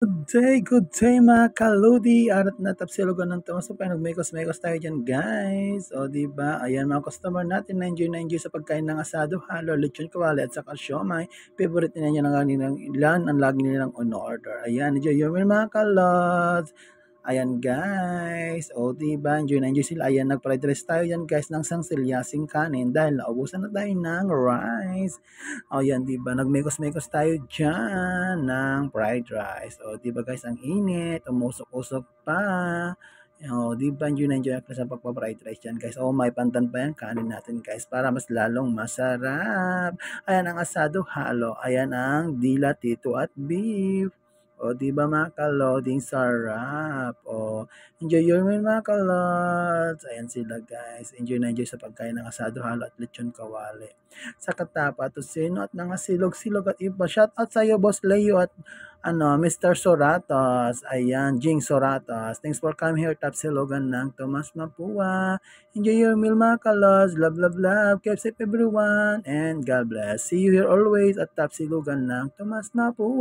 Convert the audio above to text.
Good day mga kaludi. Arat na tapsilogan ng tamas pa nagmekos-mekos tayo diyan, guys. O di ba? Ayan mga customer natin na enjoy sa pagkain ng asado, halo, lechon kawali at saka siomai. Favorite niya ng kanilang ilan ang lagi nilang on order. Ayan, enjoy your meal mga kalods. Ayan guys, o diba, enjoy na enjoy sila. Ayan, nag-fried rice tayo yan guys ng sangsilyasing kanin dahil naubusan na tayo ng rice. O yan, diba, nagmekos-mekos tayo dyan ng fried rice. O diba guys, ang init, umusok-usok pa. O diba, enjoy na enjoy ako sa pagpa-fried rice dyan guys. O may pantan pa yan, kanin natin guys para mas lalong masarap. Ayan ang asado halo, ayan ang dila, tito at beef. O, di ba mga kaloding sarap? O, enjoy your meal mga kalods. Ayan sila guys. Enjoy na enjoy sa pagkain ng asado halo at lechon kawali. Sa katapa, tusino at mga silog-silog at iba. Shout out sa iyo, Boss Leo at Mr. Soratos. Ayan, Jing Soratos. Thanks for coming here, Top Silogan ng Tomas Mapua. Enjoy your meal mga kalods. Love, love, love. Keep safe everyone. And God bless. See you here always at Top Silogan ng Tomas Mapua.